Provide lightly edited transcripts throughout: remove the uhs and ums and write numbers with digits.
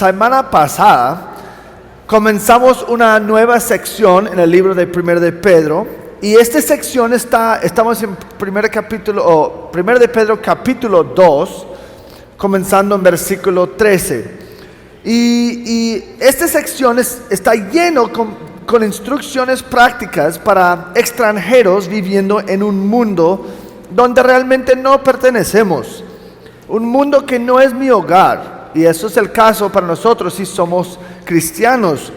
semana pasada comenzamos una nueva sección en el libro de 1 de Pedro, y esta sección estamos en 1 de Pedro capítulo 2, comenzando en versículo 13. Y esta sección está lleno con instrucciones prácticas para extranjeros viviendo en un mundo donde realmente no pertenecemos. Un mundo que no es mi hogar. Y eso es el caso para nosotros si somos cristianos.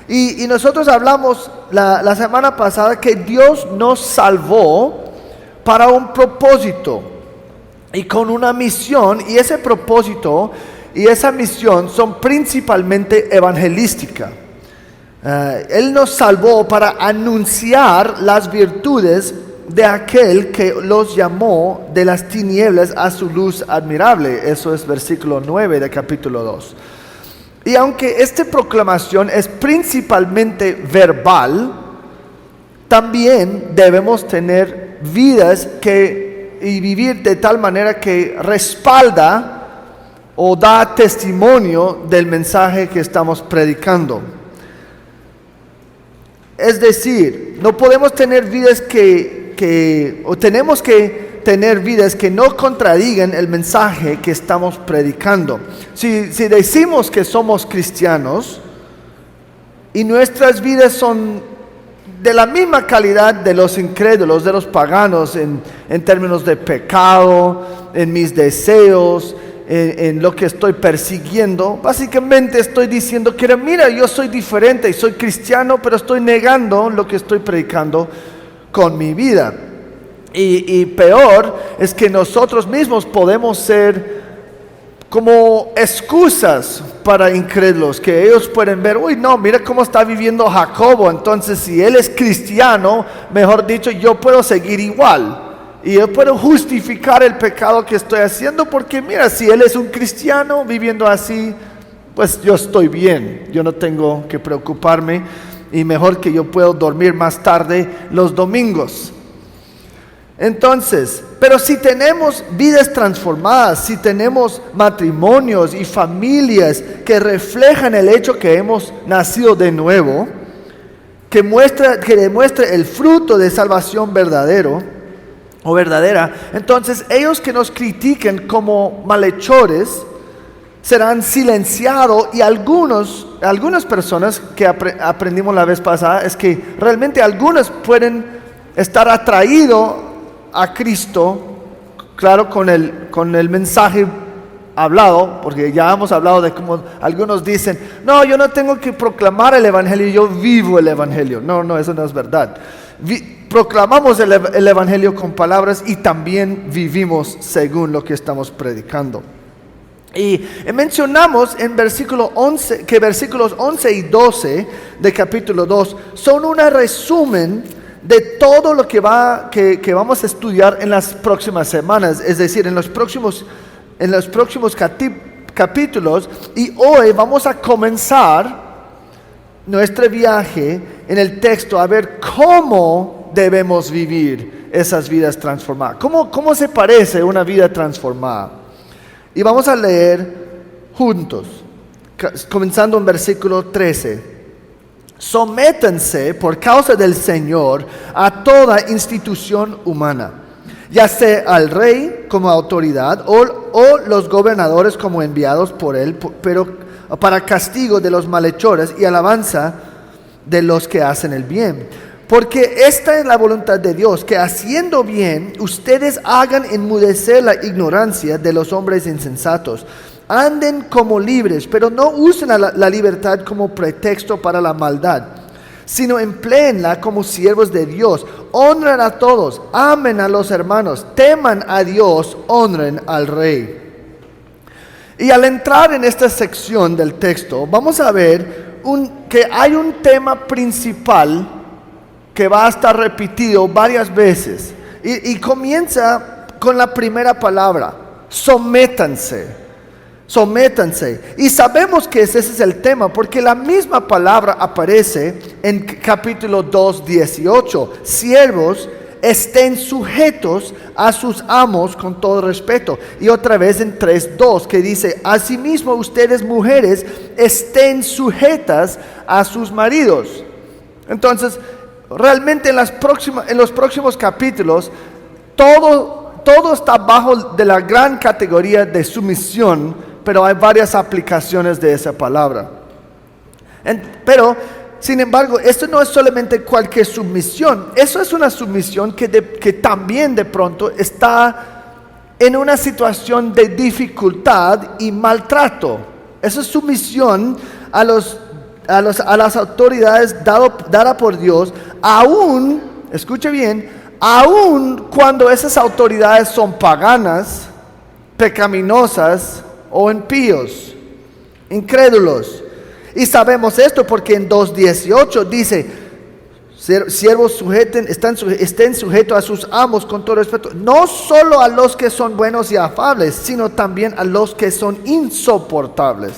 Y nosotros hablamos la semana pasada que Dios nos salvó para un propósito y con una misión. Y ese propósito y esa misión son principalmente evangelística. Él nos salvó para anunciar las virtudes de aquel que los llamó de las tinieblas a su luz admirable. Eso es versículo 9 de capítulo 2. Y aunque esta proclamación es principalmente verbal, también debemos tener vidas y vivir de tal manera que respalda o da testimonio del mensaje que estamos predicando. Es decir, no podemos tener vidas tenemos que tener vidas que no contradigan el mensaje que estamos predicando. Si decimos que somos cristianos y nuestras vidas son de la misma calidad de los incrédulos, de los paganos, en términos de pecado, en mis deseos, en lo que estoy persiguiendo, básicamente estoy diciendo que mira, yo soy diferente y soy cristiano, pero estoy negando lo que estoy predicando con mi vida. Y peor es que nosotros mismos podemos ser como excusas para incrédulos, que ellos pueden ver, uy, no, mira cómo está viviendo Jacobo, entonces si él es cristiano, mejor dicho, yo puedo seguir igual. Y yo puedo justificar el pecado que estoy haciendo porque mira, si él es un cristiano viviendo así, pues yo estoy bien, yo no tengo que preocuparme y mejor que yo puedo dormir más tarde los domingos. Entonces, pero si tenemos vidas transformadas, si tenemos matrimonios y familias que reflejan el hecho que hemos nacido de nuevo, que demuestra el fruto de salvación verdadera, entonces ellos que nos critiquen como malhechores serán silenciados, y algunas personas que aprendimos la vez pasada es que realmente algunos pueden estar atraídos a Cristo, claro, con el mensaje hablado, porque ya hemos hablado de cómo algunos dicen, no, yo no tengo que proclamar el evangelio, yo vivo el evangelio. No, eso no es verdad. Proclamamos el evangelio con palabras y también vivimos según lo que estamos predicando. Y mencionamos en versículo 11 que versículos 11 y 12 de capítulo 2 son un resumen de todo lo que vamos a estudiar en las próximas semanas, es decir, en los próximos capítulos. Y hoy vamos a comenzar nuestro viaje en el texto a ver cómo debemos vivir esas vidas transformadas. ¿Cómo se parece una vida transformada? Y vamos a leer juntos, comenzando en versículo 13. Sométanse por causa del Señor a toda institución humana, ya sea al rey como autoridad o los gobernadores como enviados por él, pero para castigo de los malhechores y alabanza de los que hacen el bien. Porque esta es la voluntad de Dios, que haciendo bien, ustedes hagan enmudecer la ignorancia de los hombres insensatos. Anden como libres, pero no usen la libertad como pretexto para la maldad, sino empleenla como siervos de Dios. Honren a todos, amen a los hermanos, teman a Dios, honren al Rey. Y al entrar en esta sección del texto, vamos a ver que hay un tema principal que va a estar repetido varias veces. Y comienza con la primera palabra, sométanse. Sométanse. Y sabemos que ese es el tema, porque la misma palabra aparece en capítulo 2:18. Siervos, estén sujetos a sus amos con todo respeto. Y otra vez en 3:2 que dice, asimismo ustedes mujeres estén sujetas a sus maridos. Entonces, realmente en los próximos capítulos, todo está bajo de la gran categoría de sumisión, pero hay varias aplicaciones de esa palabra. Pero, sin embargo, esto no es solamente cualquier sumisión. Eso es una sumisión que también de pronto está en una situación de dificultad y maltrato. Esa es sumisión a las autoridades dada por Dios, aún, escuche bien, aún cuando esas autoridades son paganas, pecaminosas o impíos, incrédulos. Y sabemos esto porque en 2:18 dice, siervos estén sujetos a sus amos con todo respeto, no solo a los que son buenos y afables, sino también a los que son insoportables.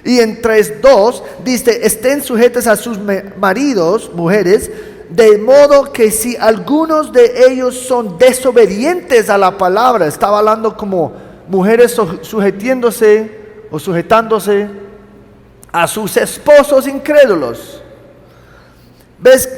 Y en 3:2 dice, estén sujetos a sus maridos, mujeres, de modo que si algunos de ellos son desobedientes a la palabra, estaba hablando como mujeres sujetándose a sus esposos incrédulos. ¿Ves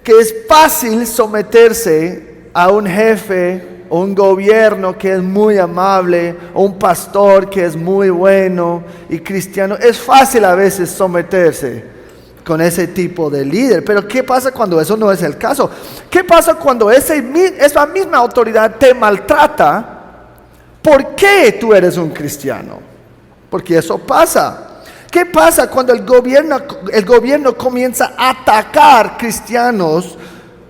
que es fácil someterse a un jefe o un gobierno que es muy amable, o un pastor que es muy bueno y cristiano? Es fácil a veces someterse con ese tipo de líder, pero ¿qué pasa cuando eso no es el caso? ¿Qué pasa cuando esa misma autoridad te maltrata? ¿Por qué tú eres un cristiano? Porque eso pasa. ¿Qué pasa cuando el gobierno comienza a atacar cristianos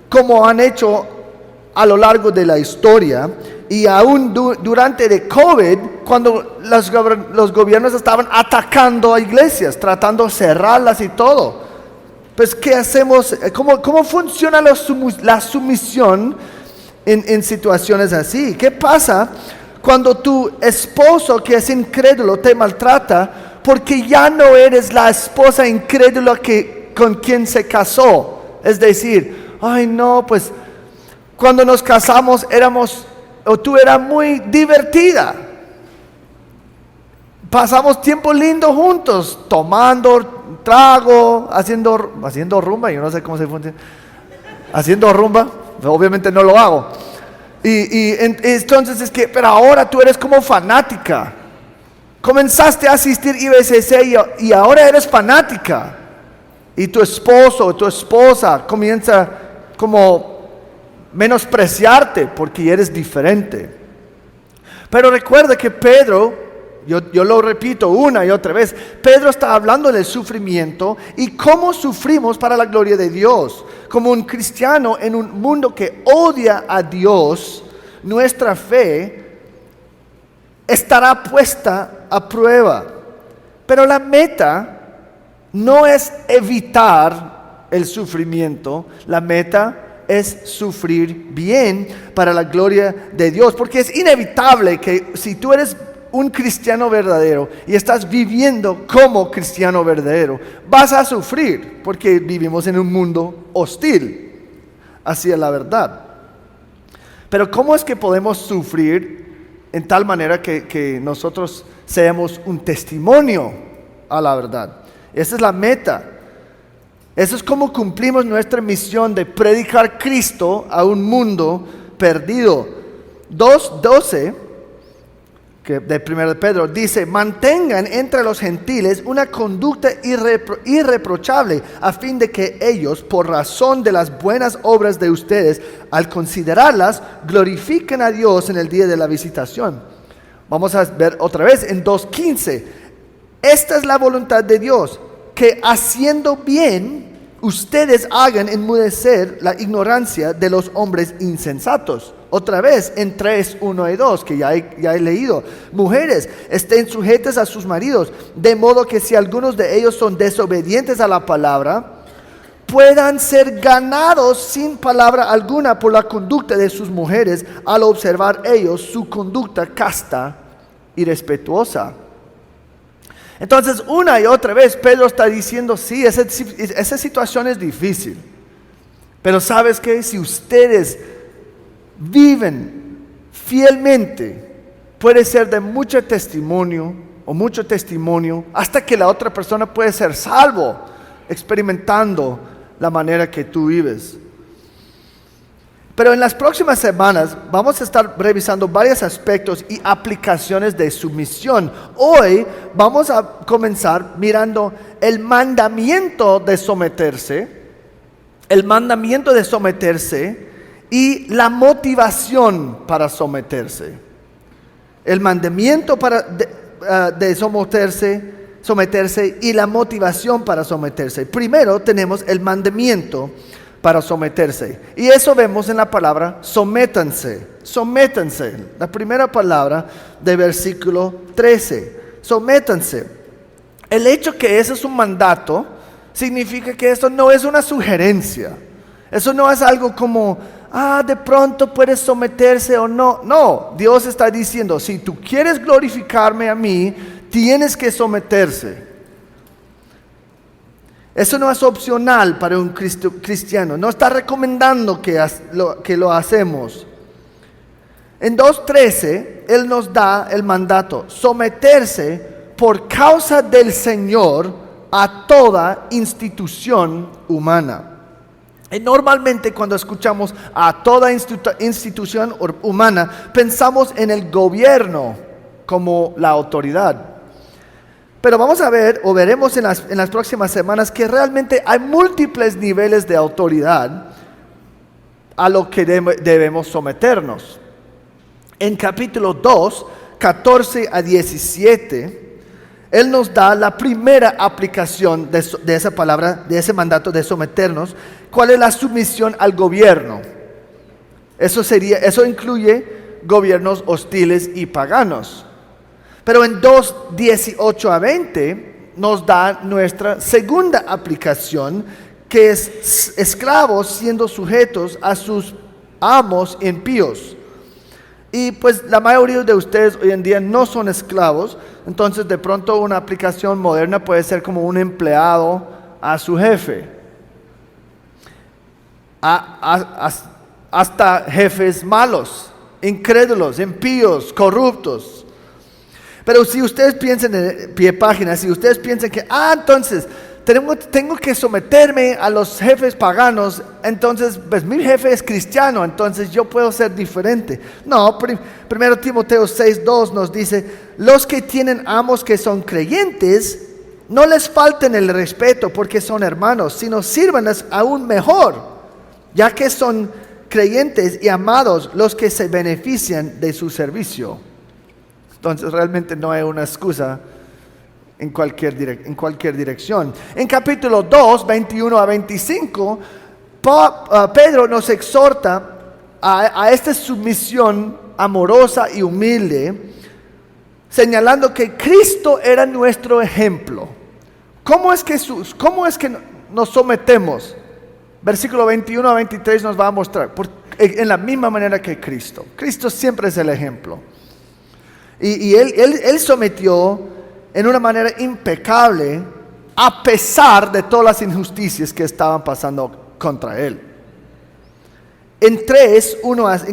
como han hecho a lo largo de la historia? Y aún durante de COVID, cuando los gobiernos estaban atacando a iglesias, tratando de cerrarlas y todo. Pues, ¿qué hacemos? ¿Cómo funciona la sumisión en situaciones así? ¿Qué pasa cuando tu esposo que es incrédulo te maltrata porque ya no eres la esposa incrédula con quien se casó? Es decir, ay no, pues cuando nos casamos tú eras muy divertida. Pasamos tiempo lindo juntos, tomando trago, haciendo rumba, yo no sé cómo se funciona. Haciendo rumba, obviamente no lo hago. Y entonces pero ahora tú eres como fanática. Comenzaste a asistir IBCC y ahora eres fanática. Y tu esposo o tu esposa comienza como menospreciarte porque eres diferente. Pero recuerda que Pedro, yo lo repito una y otra vez, Pedro está hablando del sufrimiento y cómo sufrimos para la gloria de Dios. Como un cristiano en un mundo que odia a Dios, nuestra fe estará puesta a prueba. Pero la meta no es evitar el sufrimiento, la meta es sufrir bien para la gloria de Dios, porque es inevitable que si tú eres un cristiano verdadero y estás viviendo como cristiano verdadero, vas a sufrir, porque vivimos en un mundo hostil hacia la verdad. Pero ¿cómo es que podemos sufrir en tal manera que nosotros seamos un testimonio a la verdad? Esa es la meta. Eso es como cumplimos nuestra misión de predicar Cristo a un mundo perdido. 2:12 de 1 Pedro dice: mantengan entre los gentiles una conducta irreprochable, a fin de que ellos, por razón de las buenas obras de ustedes, al considerarlas, glorifiquen a Dios en el día de la visitación. Vamos a ver otra vez en 2:15. Esta es la voluntad de Dios, que haciendo bien ustedes hagan enmudecer la ignorancia de los hombres insensatos. Otra vez en 3:1 y 2, que ya he leído. Mujeres, estén sujetas a sus maridos, de modo que si algunos de ellos son desobedientes a la palabra, puedan ser ganados sin palabra alguna por la conducta de sus mujeres, al observar ellos su conducta casta y respetuosa. Entonces, una y otra vez Pedro está diciendo, sí, esa situación es difícil, Pero ¿sabes qué? Si ustedes viven fielmente, puede ser de mucho testimonio hasta que la otra persona puede ser salvo, experimentando la manera que tú vives. Pero en las próximas semanas vamos a estar revisando varios aspectos y aplicaciones de sumisión. Hoy vamos a comenzar mirando el mandamiento de someterse y la motivación para someterse. El mandamiento de someterse y la motivación para someterse. Primero tenemos el mandamiento para someterse. Y eso vemos en la palabra sométanse. La primera palabra de versículo 13. Sométanse. El hecho que ese es un mandato significa que esto no es una sugerencia. Eso no es algo como, de pronto puedes someterse o no. No, Dios está diciendo, si tú quieres glorificarme a mí, tienes que someterse. Eso no es opcional para un cristiano. No está recomendando que lo hacemos. En 2:13, Él nos da el mandato: someterse por causa del Señor a toda institución humana. Y normalmente cuando escuchamos a toda institución humana, pensamos en el gobierno como la autoridad. Pero vamos a ver, o veremos en las próximas semanas, que realmente hay múltiples niveles de autoridad a lo que debemos someternos. En capítulo 2, 14 a 17, Él nos da la primera aplicación de esa palabra, de ese mandato de someternos. ¿Cuál es la sumisión al gobierno? Eso incluye gobiernos hostiles y paganos. Pero en 2:18 a 20 nos da nuestra segunda aplicación, que es esclavos siendo sujetos a sus amos impíos. Y pues la mayoría de ustedes hoy en día no son esclavos, entonces de pronto una aplicación moderna puede ser como un empleado a su jefe. Hasta jefes malos, incrédulos, impíos, corruptos. Pero si ustedes piensan en pie página, si ustedes piensan que, entonces tengo que someterme a los jefes paganos, entonces pues mi jefe es cristiano, entonces yo puedo ser diferente. No, 1 Timoteo 6:2 nos dice: los que tienen amos que son creyentes, no les falten el respeto porque son hermanos, sino sírvanles aún mejor, ya que son creyentes y amados los que se benefician de su servicio. Entonces realmente no hay una excusa en cualquier dirección. En capítulo 2, 21 a 25, Pedro nos exhorta a esta sumisión amorosa y humilde, señalando que Cristo era nuestro ejemplo. ¿Cómo es que nos sometemos? Versículo 21 a 23 nos va a mostrar, en la misma manera que Cristo. Cristo siempre es el ejemplo. Y él sometió en una manera impecable, a pesar de todas las injusticias que estaban pasando contra él. En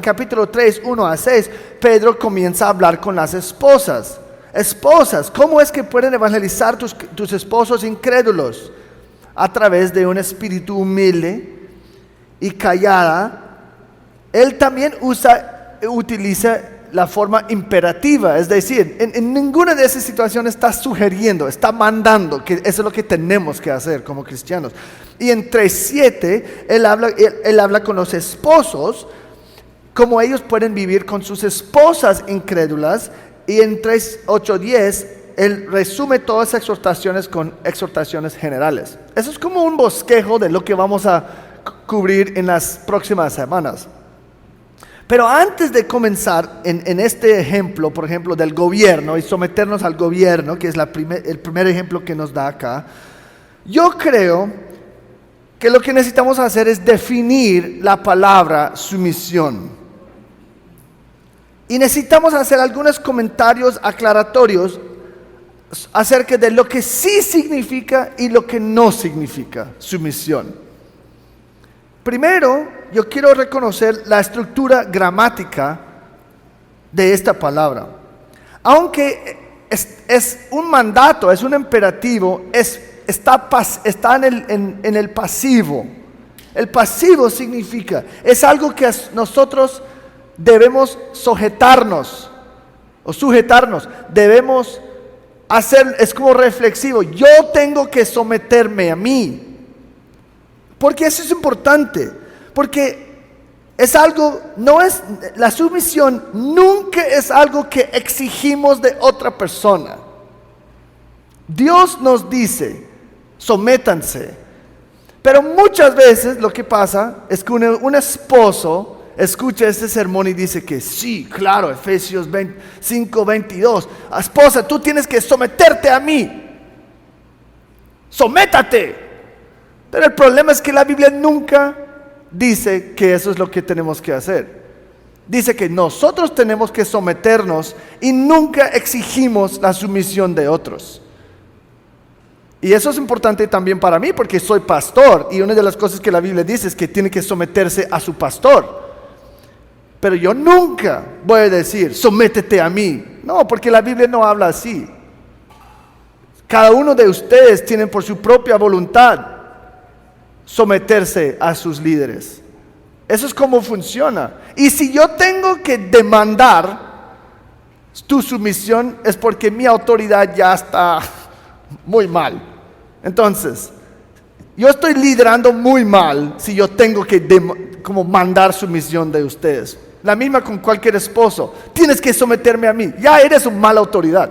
capítulo 3, 1 a 6, Pedro comienza a hablar con las esposas. Esposas, ¿cómo es que pueden evangelizar tus esposos incrédulos? A través de un espíritu humilde y callada. Él también utiliza la forma imperativa, es decir, en ninguna de esas situaciones está sugiriendo, está mandando, que eso es lo que tenemos que hacer como cristianos. Y en 3:7 él habla con los esposos, cómo ellos pueden vivir con sus esposas incrédulas, y en 3:8-10 él resume todas las exhortaciones con exhortaciones generales. Eso es como un bosquejo de lo que vamos a cubrir en las próximas semanas. Pero antes de comenzar en este ejemplo, por ejemplo, del gobierno y someternos al gobierno, que es el primer ejemplo que nos da acá, yo creo que lo que necesitamos hacer es definir la palabra sumisión. Y necesitamos hacer algunos comentarios aclaratorios acerca de lo que sí significa y lo que no significa sumisión. Primero, yo quiero reconocer la estructura gramática de esta palabra. Aunque es un mandato, es un imperativo, está en el pasivo. El pasivo significa, es algo que nosotros debemos sujetarnos, debemos hacer, es como reflexivo. Yo tengo que someterme a mí. Porque eso es importante, porque es algo, la sumisión nunca es algo que exigimos de otra persona. Dios nos dice, sométanse. Pero muchas veces lo que pasa es que un esposo escucha este sermón y dice que sí, claro, Efesios 5:22, esposa, tú tienes que someterte a mí. Sométate. Pero el problema es que la Biblia nunca dice que eso es lo que tenemos que hacer. Dice que nosotros tenemos que someternos y nunca exigimos la sumisión de otros. Y eso es importante también para mí porque soy pastor y una de las cosas que la Biblia dice es que tiene que someterse a su pastor. Pero yo nunca voy a decir, sométete a mí. No, porque la Biblia no habla así. Cada uno de ustedes tiene por su propia voluntad someterse a sus líderes. Eso es como funciona. Y si yo tengo que demandar tu sumisión es porque mi autoridad ya está muy mal. Entonces, yo estoy liderando muy mal si yo tengo que como mandar sumisión de ustedes. La misma con cualquier esposo. Tienes que someterme a mí. Ya eres una mala autoridad.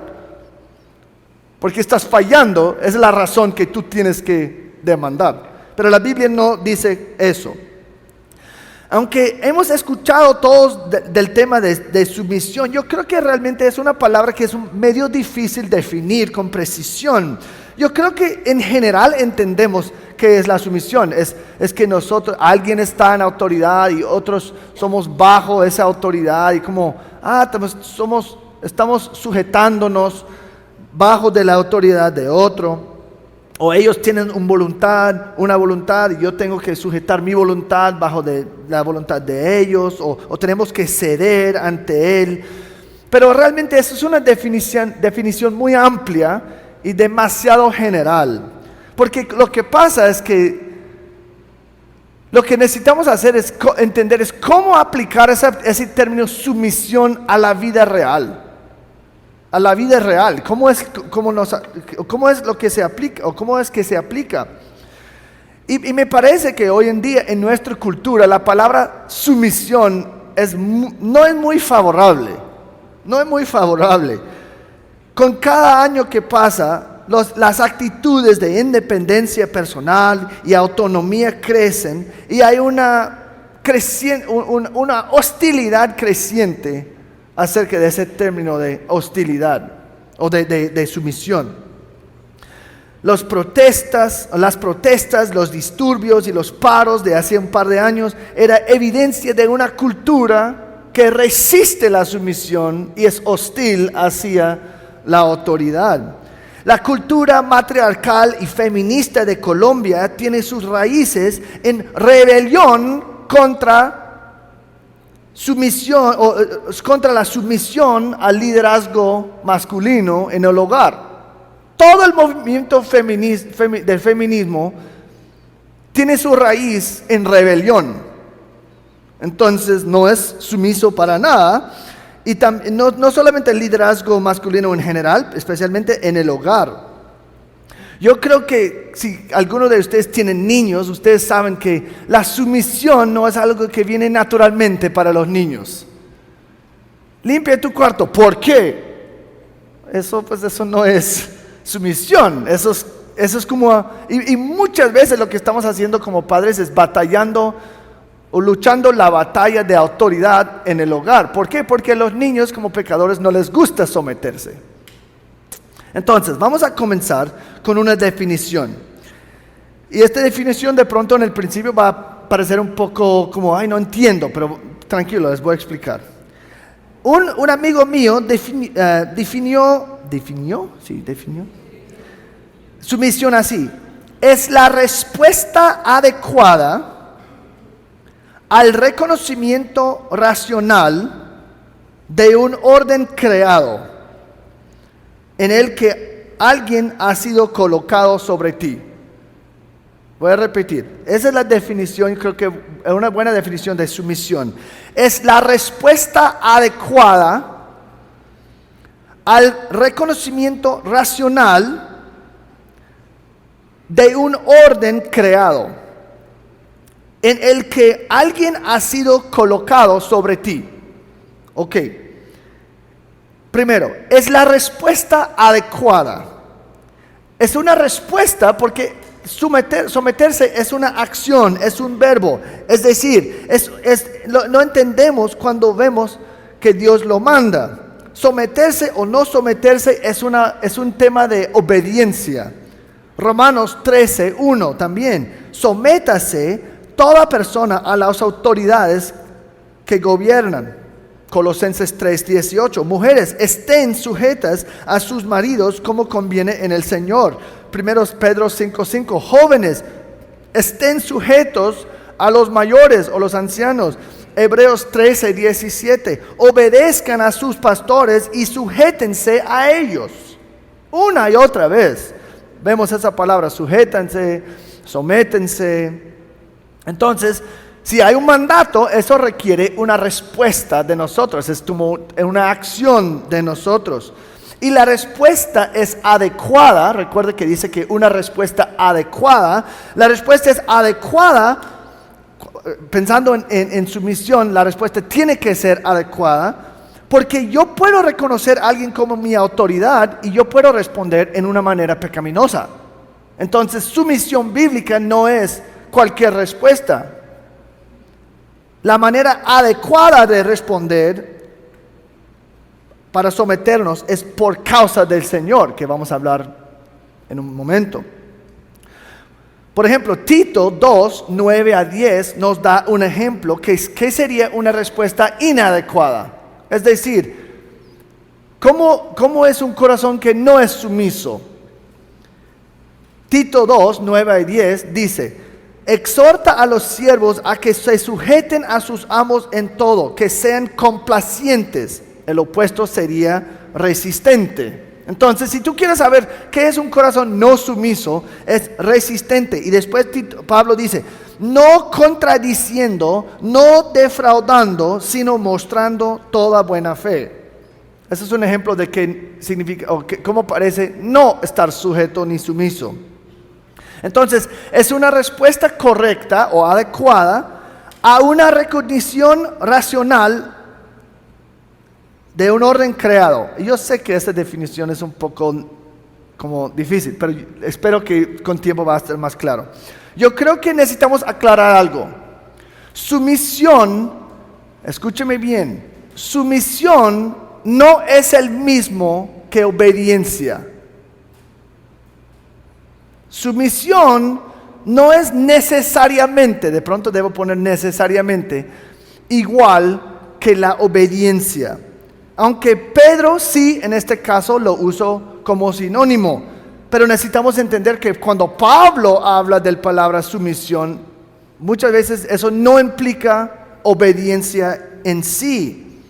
Porque estás fallando, es la razón que tú tienes que demandar. Pero la Biblia no dice eso. Aunque hemos escuchado todos del tema de sumisión, yo creo que realmente es una palabra que es medio difícil definir con precisión. Yo creo que en general entendemos qué es la sumisión. Es que alguien está en autoridad y otros somos bajo esa autoridad y como, estamos sujetándonos bajo de la autoridad de otro. O ellos tienen una voluntad y yo tengo que sujetar mi voluntad bajo de la voluntad de ellos, o tenemos que ceder ante Él. Pero realmente eso es una definición muy amplia y demasiado general. Porque lo que pasa es que lo que necesitamos hacer es entender es cómo aplicar ese término sumisión a la vida real. A la vida real, cómo es lo que se aplica o cómo es que se aplica. Y me parece que hoy en día en nuestra cultura la palabra sumisión no es muy favorable. No es muy favorable. Con cada año que pasa, las actitudes de independencia personal y autonomía crecen y hay una hostilidad creciente acerca de ese término de hostilidad o de sumisión. Las protestas, los disturbios y los paros de hace un par de años era evidencia de una cultura que resiste la sumisión y es hostil hacia la autoridad. La cultura matriarcal y feminista de Colombia tiene sus raíces en rebelión contra la sumisión al liderazgo masculino en el hogar. Todo el movimiento del feminismo tiene su raíz en rebelión. Entonces no es sumiso para nada. Y no solamente el liderazgo masculino en general, especialmente en el hogar. Yo creo que si alguno de ustedes tienen niños, ustedes saben que la sumisión no es algo que viene naturalmente para los niños. Limpia tu cuarto. ¿Por qué? Eso no es sumisión. Eso es como... Y muchas veces lo que estamos haciendo como padres es batallando o luchando la batalla de autoridad en el hogar. ¿Por qué? Porque a los niños como pecadores no les gusta someterse. Entonces, vamos a comenzar con una definición. Y esta definición de pronto en el principio va a parecer un poco como, no entiendo, pero tranquilo, les voy a explicar. Un amigo mío definió sumisión así: es la respuesta adecuada al reconocimiento racional de un orden creado en el que alguien ha sido colocado sobre ti. Voy a repetir, esa es la definición, creo que es una buena definición de sumisión. Es la respuesta adecuada al reconocimiento racional de un orden creado en el que alguien ha sido colocado sobre ti. Ok. Primero, es la respuesta adecuada. Es una respuesta porque someterse es una acción, es un verbo. Es decir, no entendemos cuando vemos que Dios lo manda. Someterse o no someterse es un tema de obediencia. Romanos 13:1 también. Sométase toda persona a las autoridades que gobiernan. Colosenses 3:18. Mujeres, estén sujetas a sus maridos como conviene en el Señor. 1 Pedro 5:5. Jóvenes, estén sujetos a los mayores o los ancianos. Hebreos 13:17. Obedezcan a sus pastores y sujétense a ellos. Una y otra vez vemos esa palabra, sujétense, sométense. Entonces, si hay un mandato, eso requiere una respuesta de nosotros, es como una acción de nosotros. Y la respuesta es adecuada. Recuerde que dice que una respuesta adecuada. La respuesta es adecuada. Pensando en sumisión, la respuesta tiene que ser adecuada. Porque yo puedo reconocer a alguien como mi autoridad y yo puedo responder en una manera pecaminosa. Entonces, sumisión bíblica no es cualquier respuesta. La manera adecuada de responder para someternos es por causa del Señor, que vamos a hablar en un momento. Por ejemplo, Tito 2:9-10 nos da un ejemplo que sería una respuesta inadecuada. Es decir, ¿cómo es un corazón que no es sumiso? Tito 2:9-10 dice: exhorta a los siervos a que se sujeten a sus amos en todo, que sean complacientes. El opuesto sería resistente. Entonces, si tú quieres saber qué es un corazón no sumiso, es resistente. Y después Pablo dice: no contradiciendo, no defraudando, sino mostrando toda buena fe. Ese es un ejemplo de qué significa, o cómo parece no estar sujeto ni sumiso. Entonces, es una respuesta correcta o adecuada a una recognición racional de un orden creado. Y yo sé que esta definición es un poco como difícil, pero espero que con tiempo va a estar más claro. Yo creo que necesitamos aclarar algo. Sumisión, escúcheme bien, sumisión no es el mismo que obediencia. Sumisión no es necesariamente, de pronto debo poner necesariamente, igual que la obediencia. Aunque Pedro sí, en este caso, lo usó como sinónimo. Pero necesitamos entender que cuando Pablo habla de la palabra sumisión, muchas veces eso no implica obediencia en sí.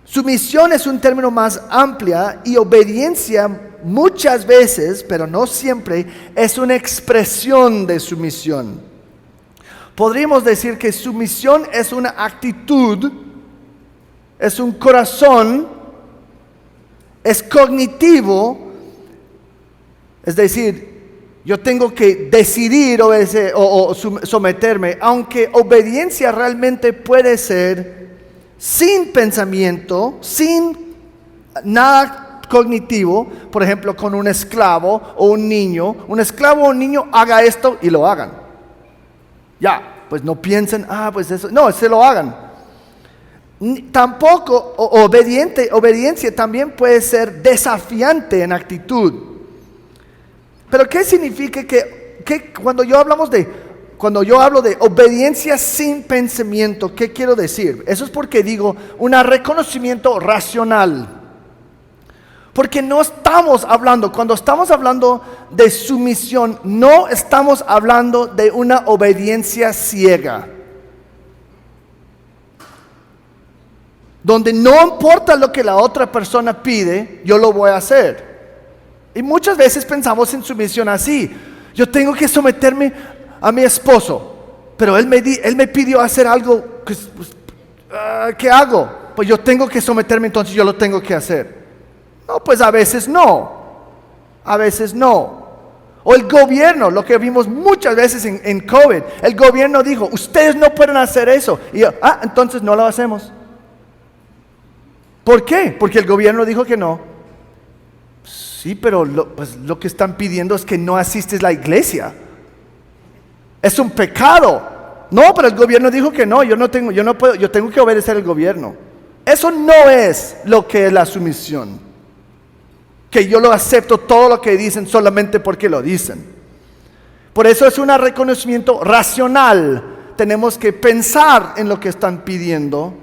Sumisión es un término más amplio y obediencia muchas veces, pero no siempre, es una expresión de sumisión. Podríamos decir que sumisión es una actitud, es un corazón, es cognitivo, es decir, yo tengo que decidir obedecer o someterme, aunque obediencia realmente puede ser sin pensamiento, sin nada cognitivo. Por ejemplo, con un esclavo o un niño. Un esclavo o un niño haga esto y lo hagan. Ya, pues no piensen, pues eso. No, se lo hagan. Tampoco obediencia también puede ser desafiante en actitud. Pero ¿qué significa que cuando yo hablo de obediencia sin pensamiento? ¿Qué quiero decir? Eso es porque digo un reconocimiento racional. Porque no estamos hablando, cuando estamos hablando de sumisión, no estamos hablando de una obediencia ciega. donde no importa lo que la otra persona pide, yo lo voy a hacer. Y muchas veces pensamos en sumisión así. Yo tengo que someterme a mi esposo, pero él me pidió hacer algo, ¿qué hago? Pues yo tengo que someterme, entonces yo lo tengo que hacer. No, pues a veces no. O el gobierno, lo que vimos muchas veces en COVID, el gobierno dijo, ustedes no pueden hacer eso. Y yo, entonces no lo hacemos. ¿Por qué? Porque el gobierno dijo que no. Sí, pero lo que están pidiendo es que no asistes a la iglesia. Es un pecado. No, pero el gobierno dijo que no, yo no puedo, yo tengo que obedecer al gobierno. Eso no es lo que es la sumisión. Que yo lo acepto todo lo que dicen solamente porque lo dicen. Por eso es un reconocimiento racional. Tenemos que pensar en lo que están pidiendo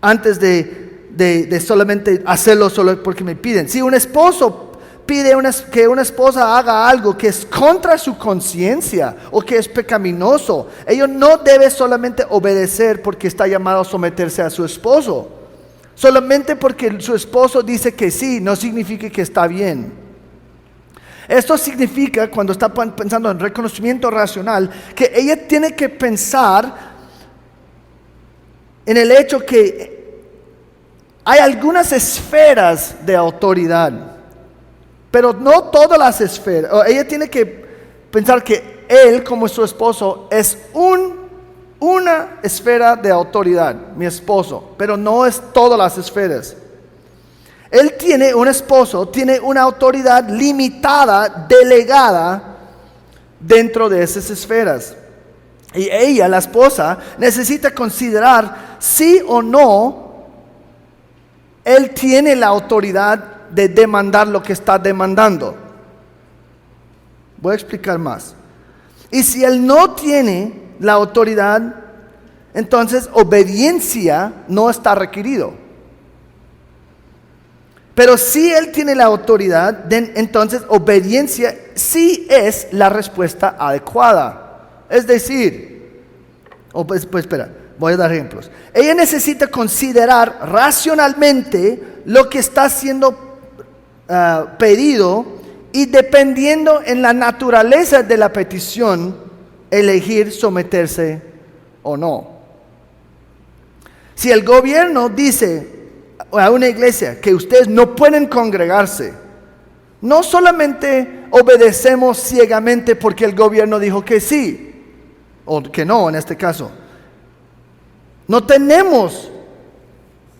antes de solamente hacerlo solo porque me piden. Si un esposo pide que una esposa haga algo que es contra su conciencia o que es pecaminoso, ella no debe solamente obedecer porque está llamado a someterse a su esposo. Solamente porque su esposo dice que sí, no significa que está bien. Esto significa, cuando está pensando en reconocimiento racional, que ella tiene que pensar en el hecho que hay algunas esferas de autoridad, pero no todas las esferas. Ella tiene que pensar que él, como su esposo, es una esfera de autoridad, mi esposo, pero no es todas las esferas. Un esposo tiene una autoridad limitada, delegada dentro de esas esferas. Y ella, la esposa, necesita considerar si o no él tiene la autoridad de demandar lo que está demandando. Voy a explicar más. Y si él no tiene la autoridad, entonces obediencia no está requerido. Pero si él tiene la autoridad, entonces obediencia sí es la respuesta adecuada. Es decir, espera, voy a dar ejemplos. Ella necesita considerar racionalmente lo que está siendo pedido y dependiendo en la naturaleza de la petición, elegir someterse o no. Si el gobierno dice a una iglesia que ustedes no pueden congregarse, no solamente obedecemos ciegamente porque el gobierno dijo que sí, o que no en este caso. No tenemos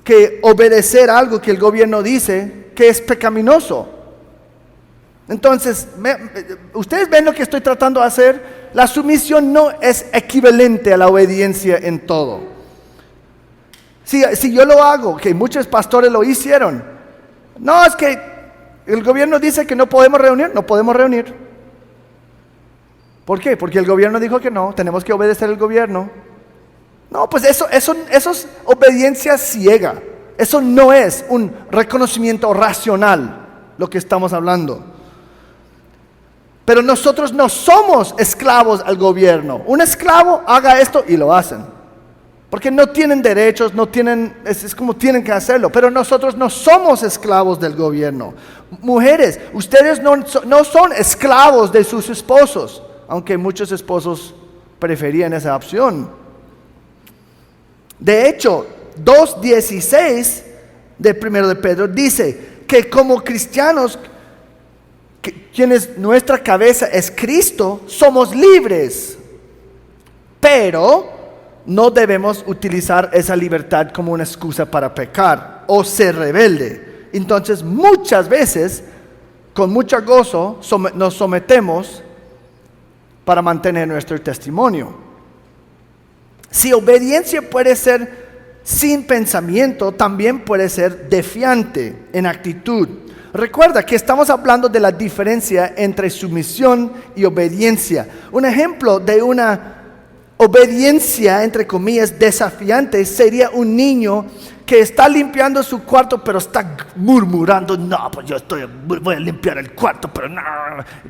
que obedecer algo que el gobierno dice que es pecaminoso. Entonces, ustedes ven lo que estoy tratando de hacer. La sumisión no es equivalente a la obediencia en todo. Si yo lo hago, que muchos pastores lo hicieron, no, es que el gobierno dice que no podemos reunir. ¿Por qué? Porque el gobierno dijo que no, tenemos que obedecer al gobierno. No, pues eso es obediencia ciega. Eso no es un reconocimiento racional, lo que estamos hablando. Pero nosotros no somos esclavos al gobierno. Un esclavo haga esto y lo hacen. Porque no tienen derechos, es como tienen que hacerlo. Pero nosotros no somos esclavos del gobierno. Mujeres, ustedes no son esclavos de sus esposos, aunque muchos esposos preferían esa opción. De hecho, 2:16 de 1 de Pedro dice que como cristianos, quienes nuestra cabeza es Cristo, somos libres, pero no debemos utilizar esa libertad como una excusa para pecar o ser rebelde. Entonces muchas veces, con mucho gozo, nos sometemos para mantener nuestro testimonio. Si obediencia puede ser sin pensamiento, también puede ser defiante en actitud. Recuerda que estamos hablando de la diferencia entre sumisión y obediencia. Un ejemplo de una obediencia, entre comillas, desafiante sería un niño que está limpiando su cuarto, pero está murmurando: no, pues voy a limpiar el cuarto,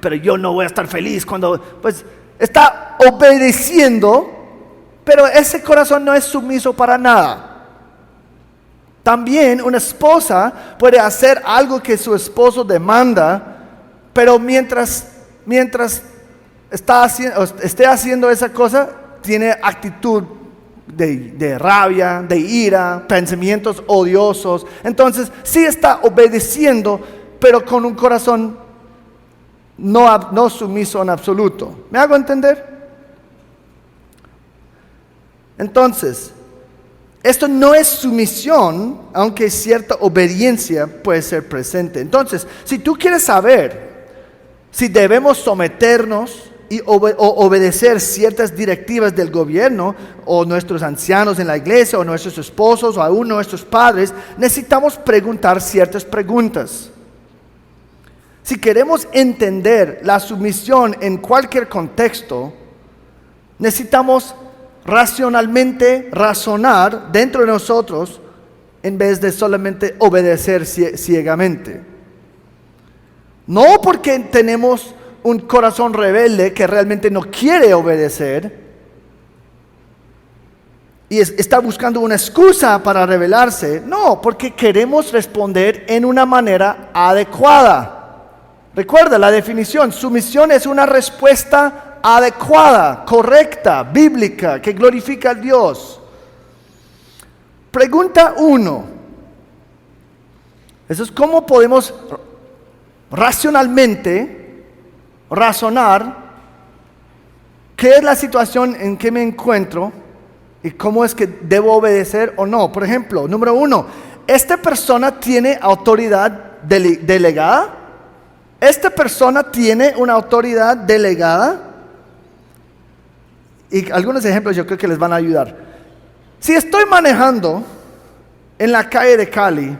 pero yo no voy a estar feliz cuando... Pues está obedeciendo, pero ese corazón no es sumiso para nada. También una esposa puede hacer algo que su esposo demanda, pero mientras esté haciendo esa cosa, tiene actitud de rabia, de ira, pensamientos odiosos. Entonces, sí está obedeciendo, pero con un corazón no sumiso en absoluto. ¿Me hago entender? Entonces, esto no es sumisión, aunque cierta obediencia puede ser presente. Entonces, si tú quieres saber si debemos someternos o obedecer ciertas directivas del gobierno, o nuestros ancianos en la iglesia, o nuestros esposos, o aún nuestros padres, necesitamos preguntar ciertas preguntas. Si queremos entender la sumisión en cualquier contexto, necesitamos racionalmente razonar dentro de nosotros en vez de solamente obedecer ciegamente. No porque tenemos un corazón rebelde que realmente no quiere obedecer y está buscando una excusa para rebelarse. No, porque queremos responder en una manera adecuada. Recuerda la definición: sumisión es una respuesta adecuada, correcta, bíblica, que glorifica a Dios. Pregunta 1. Eso es cómo podemos racionalmente razonar qué es la situación en que me encuentro y cómo es que debo obedecer o no. Por ejemplo, número 1, ¿esta persona tiene autoridad delegada? ¿Esta persona tiene una autoridad delegada? Y algunos ejemplos yo creo que les van a ayudar. Si estoy manejando en la calle de Cali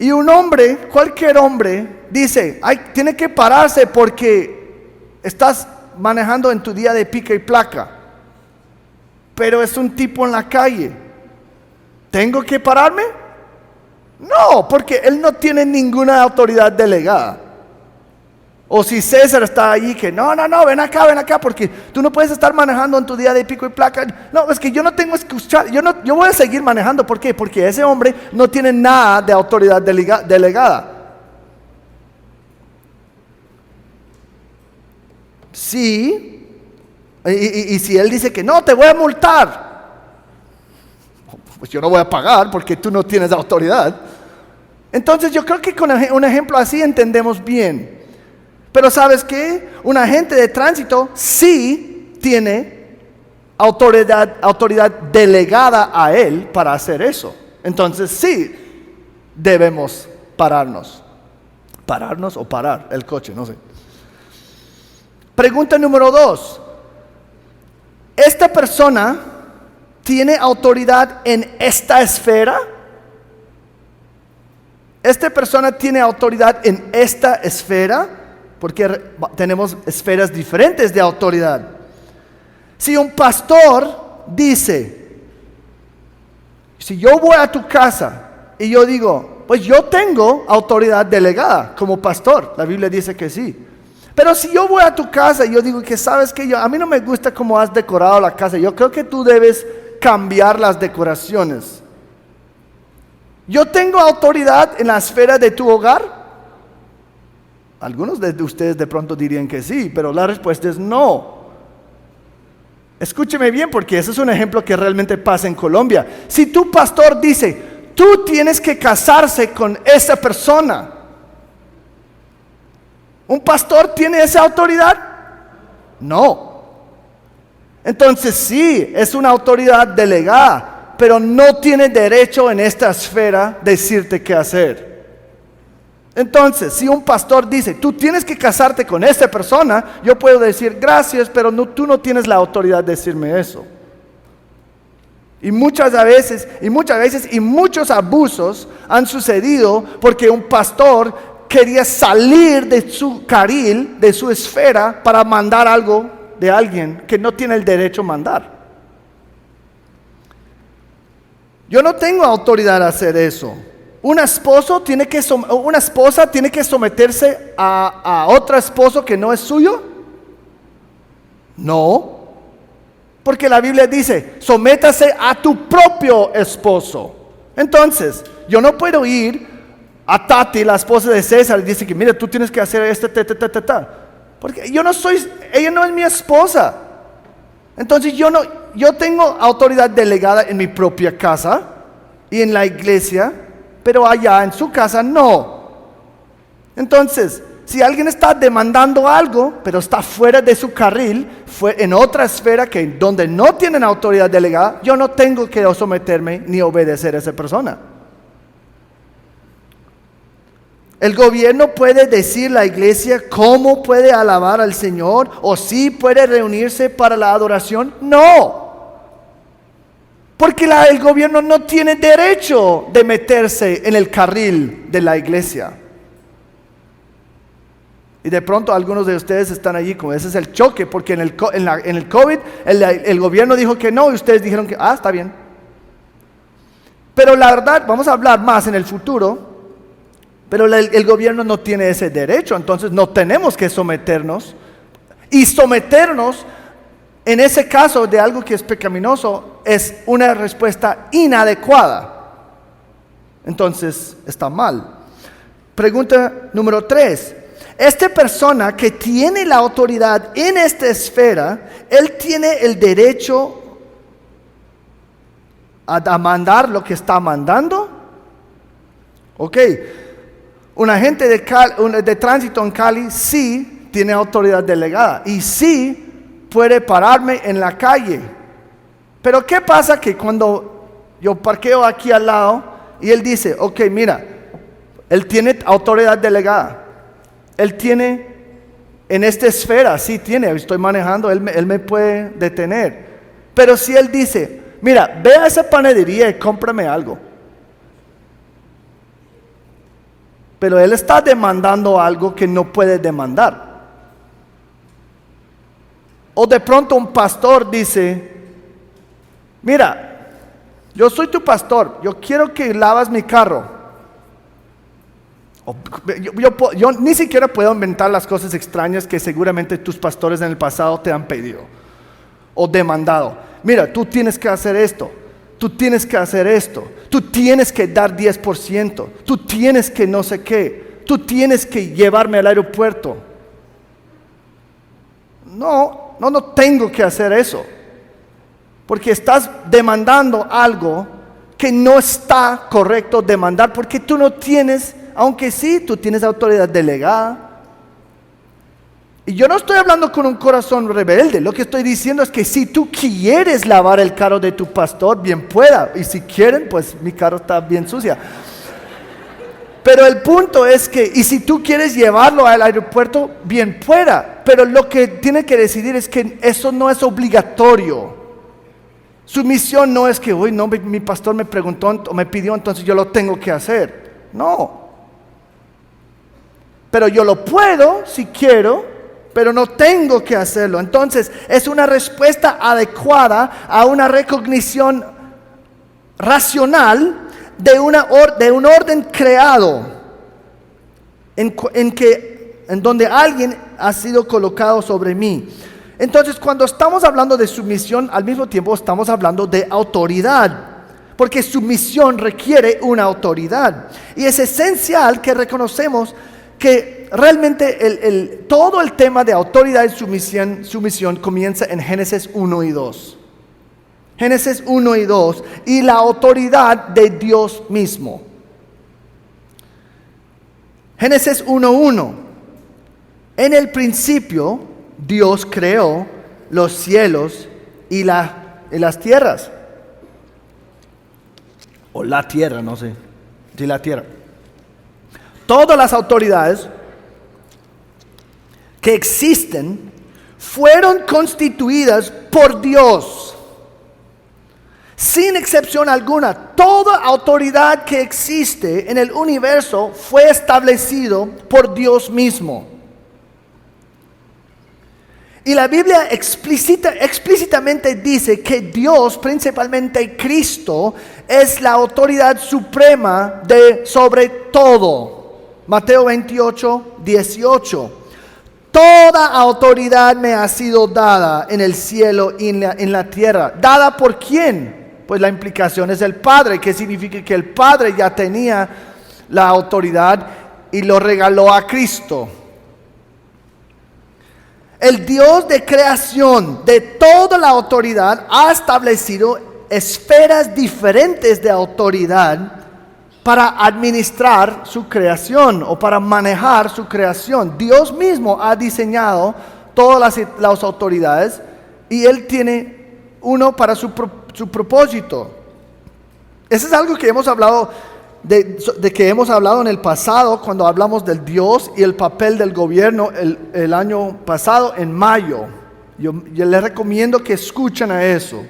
y un hombre, cualquier hombre, dice, tiene que pararse porque estás manejando en tu día de pica y placa, pero es un tipo en la calle, ¿tengo que pararme? No, porque él no tiene ninguna autoridad delegada. O si César está allí que no, ven acá, porque tú no puedes estar manejando en tu día de pico y placa. No, es que yo no tengo que escuchar, yo voy a seguir manejando. ¿Por qué? Porque ese hombre no tiene nada de autoridad delegada. Sí, y si él dice que no, te voy a multar, pues yo no voy a pagar porque tú no tienes autoridad. Entonces yo creo que con un ejemplo así entendemos bien. Pero ¿sabes qué? Un agente de tránsito sí tiene autoridad delegada a él para hacer eso. Entonces sí debemos pararnos o parar el coche, no sé. Pregunta número 2. ¿Esta persona tiene autoridad en esta esfera? ¿Esta persona tiene autoridad en esta esfera? Porque tenemos esferas diferentes de autoridad. Si un pastor dice, si yo voy a tu casa y yo digo, pues yo tengo autoridad delegada como pastor, la Biblia dice que sí. Pero si yo voy a tu casa y yo digo que sabes que a mí no me gusta cómo has decorado la casa, yo creo que tú debes cambiar las decoraciones. ¿Yo tengo autoridad en la esfera de tu hogar? Algunos de ustedes de pronto dirían que sí, pero la respuesta es no. Escúcheme bien, porque ese es un ejemplo que realmente pasa en Colombia. Si tu pastor dice, tú tienes que casarse con esa persona, ¿un pastor tiene esa autoridad? No. Entonces sí, es una autoridad delegada, pero no tiene derecho en esta esfera decirte qué hacer. Entonces, si un pastor dice, tú tienes que casarte con esta persona, yo puedo decir, gracias, pero tú no tienes la autoridad de decirme eso. Y muchas veces muchos abusos han sucedido porque un pastor quería salir de su carril, de su esfera, para mandar algo de alguien que no tiene el derecho a mandar. Yo no tengo autoridad a hacer eso. Una esposa tiene que someterse a otro esposo que no es suyo. No, porque la Biblia dice, sométase a tu propio esposo. Entonces, yo no puedo ir a Tati, la esposa de César, y dice que, mira, tú tienes que hacer porque ella no es mi esposa. Entonces yo tengo autoridad delegada en mi propia casa y en la iglesia, pero allá en su casa no. Entonces, si alguien está demandando algo, pero está fuera de su carril, fue en otra esfera donde no tienen autoridad delegada, yo no tengo que someterme ni obedecer a esa persona. ¿El gobierno puede decir a la iglesia cómo puede alabar al Señor? ¿O sí puede reunirse para la adoración? No. Porque el gobierno no tiene derecho de meterse en el carril de la iglesia. Y de pronto algunos de ustedes están allí, como ese es el choque, porque en el COVID el gobierno dijo que no y ustedes dijeron que, está bien. Pero la verdad, vamos a hablar más en el futuro. Pero el gobierno no tiene ese derecho, entonces no tenemos que someternos. Y someternos, en ese caso de algo que es pecaminoso, es una respuesta inadecuada. Entonces está mal. Pregunta número 3. Esta persona que tiene la autoridad en esta esfera, él tiene el derecho a mandar lo que está mandando. Ok. Un agente de tránsito en Cali sí tiene autoridad delegada y sí puede pararme en la calle. Pero ¿qué pasa que cuando yo parqueo aquí al lado y él dice, ok, mira, él tiene autoridad delegada, él tiene en esta esfera, sí tiene, estoy manejando, él me puede detener. Pero si él dice, mira, ve a esa panadería y cómprame algo. Pero él está demandando algo que no puede demandar. O de pronto un pastor dice, mira, yo soy tu pastor, yo quiero que lavas mi carro. Yo ni siquiera puedo inventar las cosas extrañas que seguramente tus pastores en el pasado te han pedido o demandado. Mira, tú tienes que hacer esto. Tú tienes que hacer esto, tú tienes que dar 10%, tú tienes que no sé qué, tú tienes que llevarme al aeropuerto. No tengo que hacer eso, porque estás demandando algo que no está correcto demandar, porque tú no tienes, aunque sí, tú tienes autoridad delegada. Y yo no estoy hablando con un corazón rebelde, lo que estoy diciendo es que si tú quieres lavar el carro de tu pastor, bien pueda, y si quieren, pues mi carro está bien sucia. Pero el punto es que, y si tú quieres llevarlo al aeropuerto, bien pueda, pero lo que tiene que decidir es que eso no es obligatorio. Su misión no es que, uy, no, mi pastor me preguntó o me pidió, entonces yo lo tengo que hacer. No. Pero yo lo puedo si quiero, pero no tengo que hacerlo. Entonces es una respuesta adecuada a una recognición racional de un orden creado en donde alguien ha sido colocado sobre mí. Entonces cuando estamos hablando de sumisión, al mismo tiempo estamos hablando de autoridad, porque sumisión requiere una autoridad, y es esencial que reconocemos que realmente todo el tema de autoridad y sumisión comienza en Génesis 1 y 2. Génesis 1 y 2, y la autoridad de Dios mismo. Génesis 1:1. En el principio Dios creó los cielos y las tierras. O la tierra, no sé. Sí, la tierra. Todas las autoridades que existen fueron constituidas por Dios. Sin excepción alguna, toda autoridad que existe en el universo fue establecido por Dios mismo. Y la Biblia explícitamente dice que Dios, principalmente Cristo, es la autoridad suprema sobre todo. Mateo 28:18. Toda autoridad me ha sido dada en el cielo y en la tierra. ¿Dada por quién? Pues la implicación es el Padre, que significa que el Padre ya tenía la autoridad y lo regaló a Cristo. El Dios de creación de toda la autoridad ha establecido esferas diferentes de autoridad para administrar su creación o para manejar su creación. Dios mismo ha diseñado todas las autoridades y Él tiene uno para su propósito. Eso es algo que hemos hablado de que hemos hablado en el pasado cuando hablamos del Dios y el papel del gobierno el año pasado en mayo. Yo les recomiendo que escuchen a eso.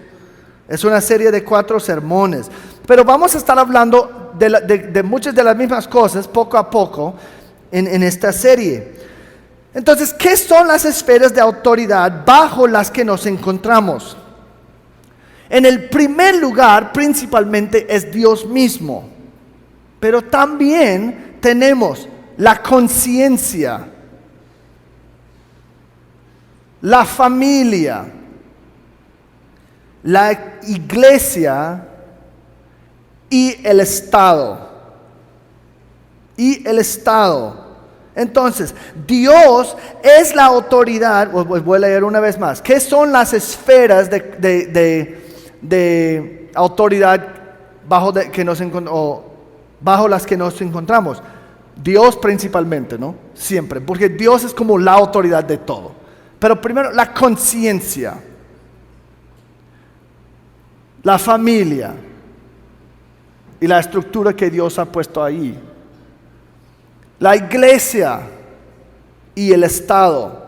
Es una serie de 4 sermones. Pero vamos a estar hablando de muchas de las mismas cosas poco a poco en esta serie. Entonces, ¿qué son las esferas de autoridad bajo las que nos encontramos? En el primer lugar, principalmente, es Dios mismo. Pero también tenemos la conciencia, la familia, la iglesia y el Estado. Entonces, Dios es la autoridad. Pues voy a leer una vez más. ¿Qué son las esferas de autoridad bajo las que nos encontramos? Dios principalmente, ¿no? Siempre, porque Dios es como la autoridad de todo. Pero primero, la conciencia, la familia y la estructura que Dios ha puesto ahí, la iglesia y el Estado.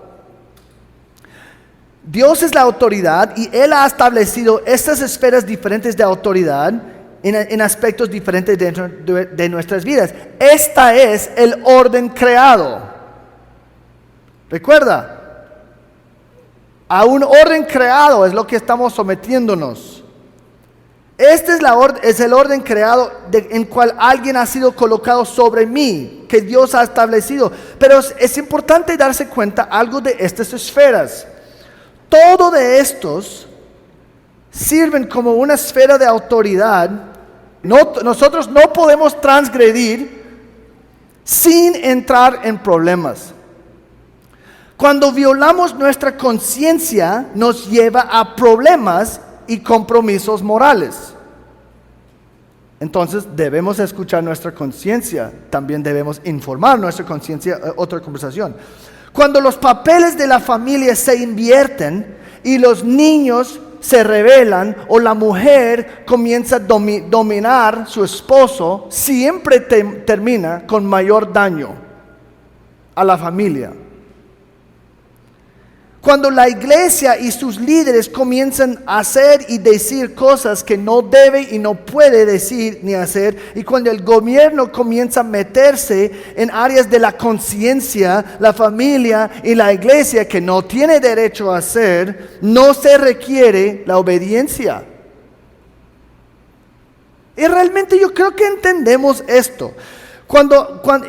Dios es la autoridad y Él ha establecido estas esferas diferentes de autoridad en aspectos diferentes de nuestras vidas. Esta es el orden creado. Recuerda, a un orden creado es lo que estamos sometiéndonos. Este es el orden creado en cual alguien ha sido colocado sobre mí, que Dios ha establecido. Pero es importante darse cuenta algo de estas esferas. Todo de estos sirven como una esfera de autoridad. Nosotros no podemos transgredir sin entrar en problemas. Cuando violamos nuestra conciencia, nos lleva a problemas y compromisos morales. Entonces debemos escuchar nuestra conciencia, también debemos informar nuestra conciencia. Otra conversación. Cuando los papeles de la familia se invierten y los niños se rebelan o la mujer comienza a dominar su esposo, siempre termina con mayor daño a la familia. Cuando la iglesia y sus líderes comienzan a hacer y decir cosas que no debe y no puede decir ni hacer, y cuando el gobierno comienza a meterse en áreas de la conciencia, la familia y la iglesia que no tiene derecho a hacer, no se requiere la obediencia. Y realmente yo creo que entendemos esto.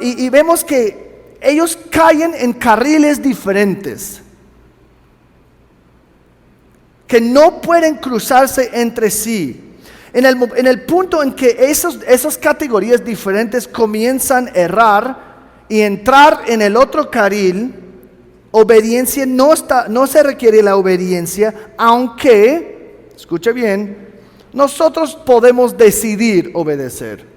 Y vemos que ellos caen en carriles diferentes, que no pueden cruzarse entre sí. En el punto en que esas categorías diferentes comienzan a errar y entrar en el otro carril, obediencia no se requiere la obediencia, aunque, escuche bien, nosotros podemos decidir obedecer.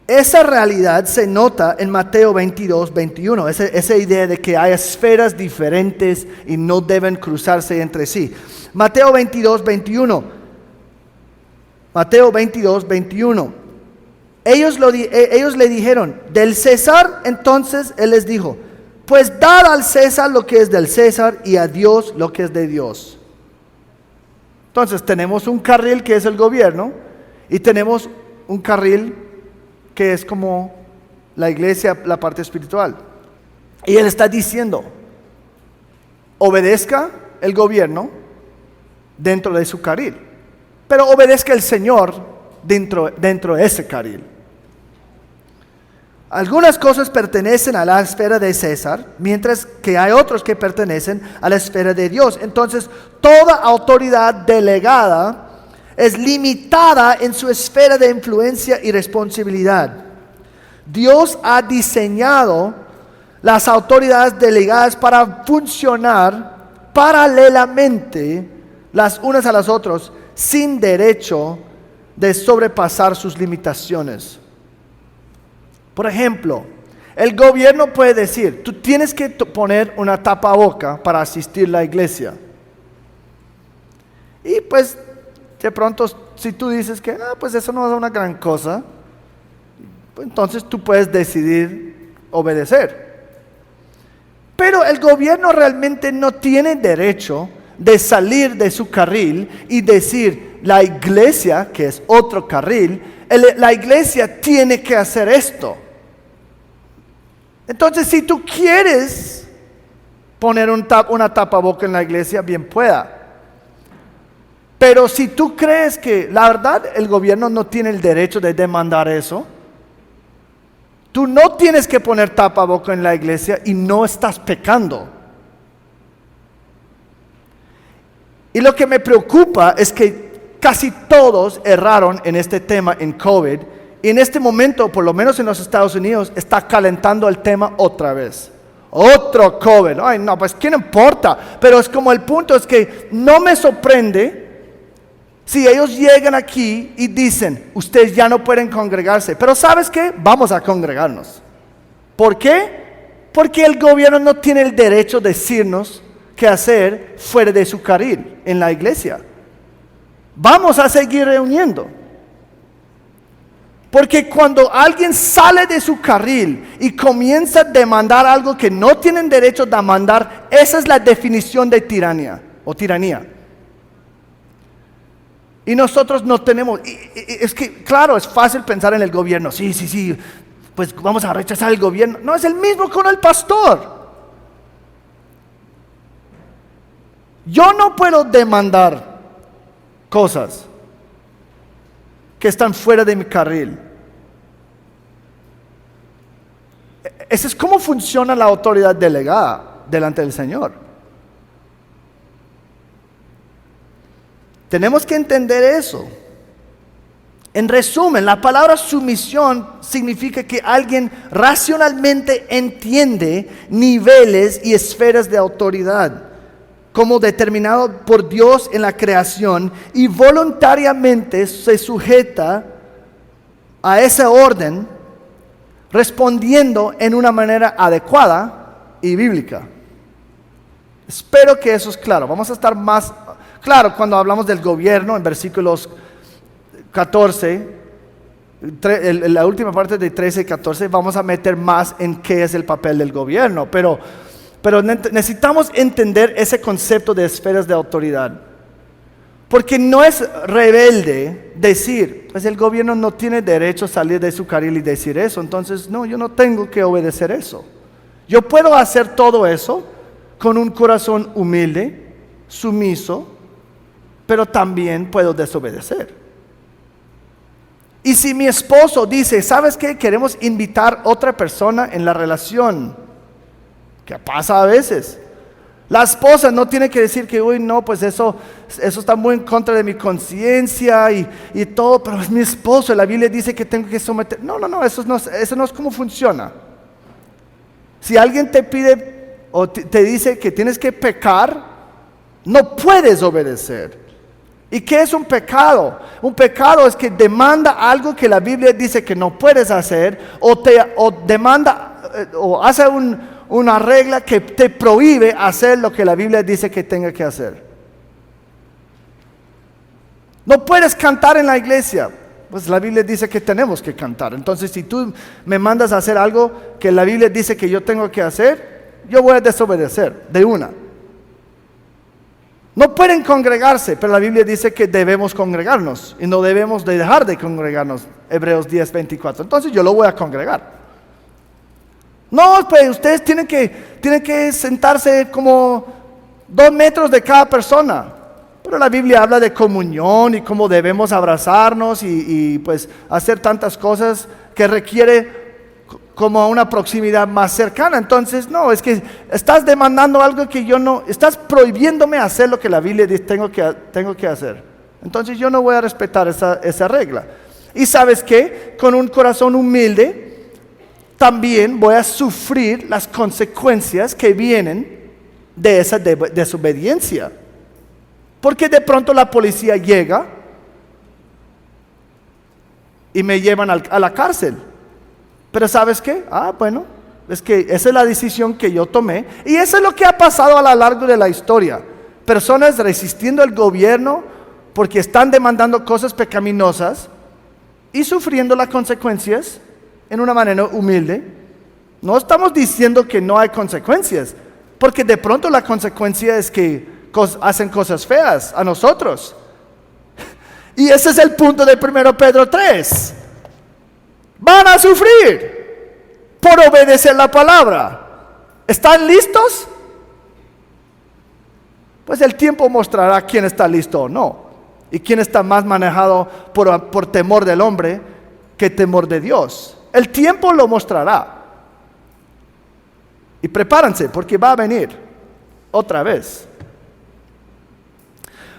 Esa realidad se nota en Mateo 22, 21, esa idea de que hay esferas diferentes y no deben cruzarse entre sí. Mateo 22, 21. Ellos le dijeron, del César. Entonces Él les dijo, pues dad al César lo que es del César y a Dios lo que es de Dios. Entonces tenemos un carril que es el gobierno y tenemos un carril que es como la iglesia, la parte espiritual. Y Él está diciendo, obedezca el gobierno dentro de su carril, pero obedezca el Señor dentro de ese carril. Algunas cosas pertenecen a la esfera de César, mientras que hay otros que pertenecen a la esfera de Dios. Entonces, toda autoridad delegada es limitada en su esfera de influencia y responsabilidad. Dios ha diseñado las autoridades delegadas para funcionar paralelamente las unas a las otras, sin derecho de sobrepasar sus limitaciones. Por ejemplo, el gobierno puede decir, tú tienes que poner una tapaboca para asistir a la iglesia. Y pues, de pronto, si tú dices que, pues eso no es una gran cosa, pues entonces tú puedes decidir obedecer. Pero el gobierno realmente no tiene derecho de salir de su carril y decir, la iglesia, que es otro carril, la iglesia tiene que hacer esto. Entonces, si tú quieres poner una tapaboca en la iglesia, bien pueda. Pero si tú crees que, la verdad, el gobierno no tiene el derecho de demandar eso, tú no tienes que poner tapaboca en la iglesia y no estás pecando. Y lo que me preocupa es que casi todos erraron en este tema en COVID. Y en este momento, por lo menos en los Estados Unidos, está calentando el tema otra vez. Otro COVID. Ay, no, pues ¿qué importa? Pero es como el punto es que no me sorprende si ellos llegan aquí y dicen, ustedes ya no pueden congregarse. Pero ¿sabes qué? Vamos a congregarnos. ¿Por qué? Porque el gobierno no tiene el derecho de decirnos qué hacer fuera de su carril en la iglesia. Vamos a seguir reuniendo. Porque cuando alguien sale de su carril y comienza a demandar algo que no tienen derecho a demandar, esa es la definición de tiranía o tiranía. Y nosotros no tenemos, es que claro, es fácil pensar en el gobierno, sí, pues vamos a rechazar el gobierno. No, es el mismo con el pastor. Yo no puedo demandar cosas que están fuera de mi carril. Esa es cómo funciona la autoridad delegada delante del Señor. Tenemos que entender eso. En resumen, la palabra sumisión significa que alguien racionalmente entiende niveles y esferas de autoridad como determinado por Dios en la creación y voluntariamente se sujeta a ese orden, respondiendo en una manera adecuada y bíblica. Espero que eso es claro. Vamos a estar más claro cuando hablamos del gobierno en versículos 14, la última parte de 13 y 14, vamos a meter más en qué es el papel del gobierno, pero necesitamos entender ese concepto de esferas de autoridad. Porque no es rebelde decir, pues el gobierno no tiene derecho a salir de su carril y decir eso. Entonces, no, yo no tengo que obedecer eso. Yo puedo hacer todo eso con un corazón humilde, sumiso, pero también puedo desobedecer. Y si mi esposo dice, ¿sabes qué? Queremos invitar a otra persona en la relación, que pasa a veces. La esposa no tiene que decir que, uy, no, pues eso está muy en contra de mi conciencia y todo, pero es mi esposo, la Biblia dice que tengo que someter. No, eso no es como funciona. Si alguien te pide o te dice que tienes que pecar, no puedes obedecer. ¿Y qué es un pecado? Un pecado es que demanda algo que la Biblia dice que no puedes hacer o demanda o hace una regla que te prohíbe hacer lo que la Biblia dice que tenga que hacer. No puedes cantar en la iglesia, pues la Biblia dice que tenemos que cantar. Entonces, si tú me mandas a hacer algo que la Biblia dice que yo tengo que hacer, yo voy a desobedecer de una. No pueden congregarse, pero la Biblia dice que debemos congregarnos y no debemos de dejar de congregarnos. Hebreos 10:24. Entonces yo lo voy a congregar. No, pues ustedes tienen que sentarse como 2 metros de cada persona. Pero la Biblia habla de comunión y cómo debemos abrazarnos y pues hacer tantas cosas que requiere como a una proximidad más cercana. Entonces, no, es que estás demandando algo que yo no, estás prohibiéndome hacer lo que la Biblia dice tengo que hacer. Entonces yo no voy a respetar esa regla. Y ¿sabes qué? Con un corazón humilde, también voy a sufrir las consecuencias que vienen de esa desobediencia. Porque de pronto la policía llega y me llevan a la cárcel. Pero ¿sabes qué? Bueno, es que esa es la decisión que yo tomé. Y eso es lo que ha pasado a lo largo de la historia. Personas resistiendo al gobierno porque están demandando cosas pecaminosas y sufriendo las consecuencias en una manera humilde. No estamos diciendo que no hay consecuencias, porque de pronto la consecuencia es que hacen cosas feas a nosotros. Y ese es el punto de 1 Pedro 3. Van a sufrir por obedecer la palabra. ¿Están listos? Pues el tiempo mostrará quién está listo o no. Y quién está más manejado por temor del hombre que temor de Dios. El tiempo lo mostrará. Y prepárense porque va a venir otra vez.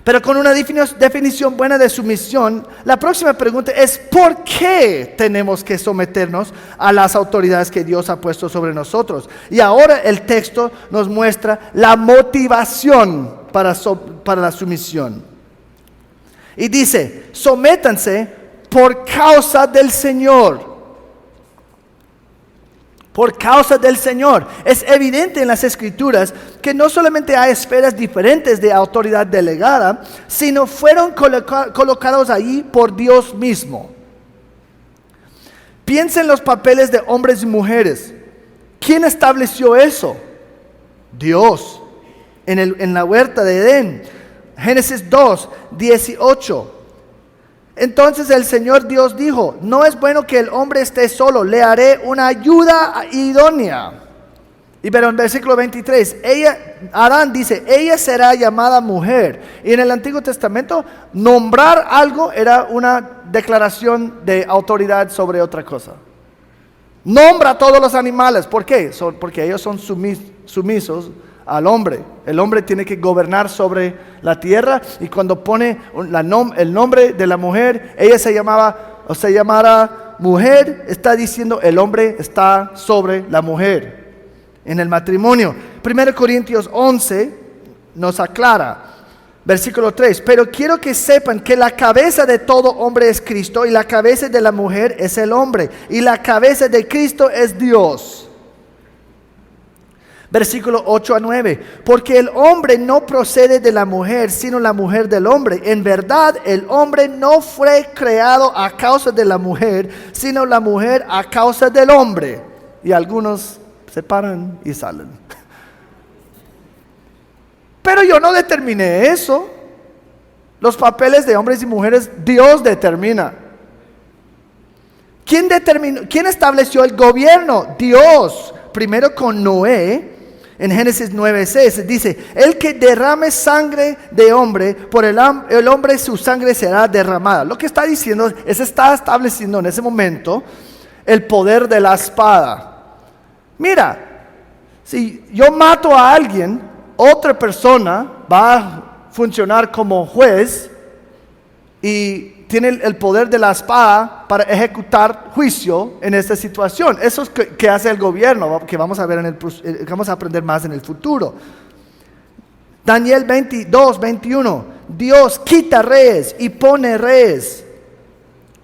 Pero con una definición buena de sumisión, la próxima pregunta es: ¿por qué tenemos que someternos a las autoridades que Dios ha puesto sobre nosotros? Y ahora el texto nos muestra la motivación para la sumisión. Y dice: sométanse por causa del Señor. Por causa del Señor. Es evidente en las Escrituras que no solamente hay esferas diferentes de autoridad delegada, sino fueron colocados ahí por Dios mismo. Piensa en los papeles de hombres y mujeres. ¿Quién estableció eso? Dios. En la huerta de Edén. Génesis 2, 18. Entonces el Señor Dios dijo: no es bueno que el hombre esté solo, le haré una ayuda idónea. Y pero en versículo 23, Adán dice: ella será llamada mujer. Y en el Antiguo Testamento, nombrar algo era una declaración de autoridad sobre otra cosa. Nombra a todos los animales. ¿Por qué? Porque ellos son sumisos al hombre. El hombre tiene que gobernar sobre la tierra, y cuando pone el nombre de la mujer, ella se llamará mujer, está diciendo el hombre está sobre la mujer en el matrimonio. 1 Corintios 11 nos aclara, versículo 3: pero quiero que sepan que la cabeza de todo hombre es Cristo, y la cabeza de la mujer es el hombre, y la cabeza de Cristo es Dios. Versículo 8 a 9: porque el hombre no procede de la mujer, sino la mujer del hombre. En verdad, el hombre no fue creado a causa de la mujer, sino la mujer a causa del hombre. Y algunos se paran y salen. Pero yo no determiné eso. Los papeles de hombres y mujeres Dios determina. ¿Quién estableció el gobierno? Dios. Primero con Noé. En Génesis 9:6 dice: el que derrame sangre de hombre, por el hombre su sangre será derramada. Lo que está diciendo es, está estableciendo en ese momento el poder de la espada. Mira, si yo mato a alguien, otra persona va a funcionar como juez y tiene el poder de la espada para ejecutar juicio en esta situación. Eso es que hace el gobierno, que vamos a ver vamos a aprender más en el futuro. Daniel 22, 21: Dios quita reyes y pone reyes.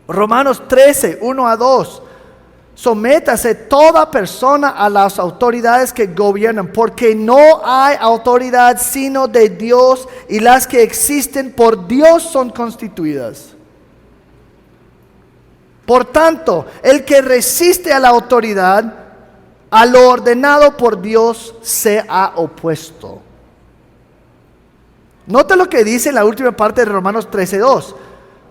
Romanos 13, 1 a 2: sométase toda persona a las autoridades que gobiernan, porque no hay autoridad sino de Dios, y las que existen por Dios son constituidas. Por tanto, el que resiste a la autoridad, a lo ordenado por Dios, se ha opuesto. Nota lo que dice en la última parte de Romanos 13:2.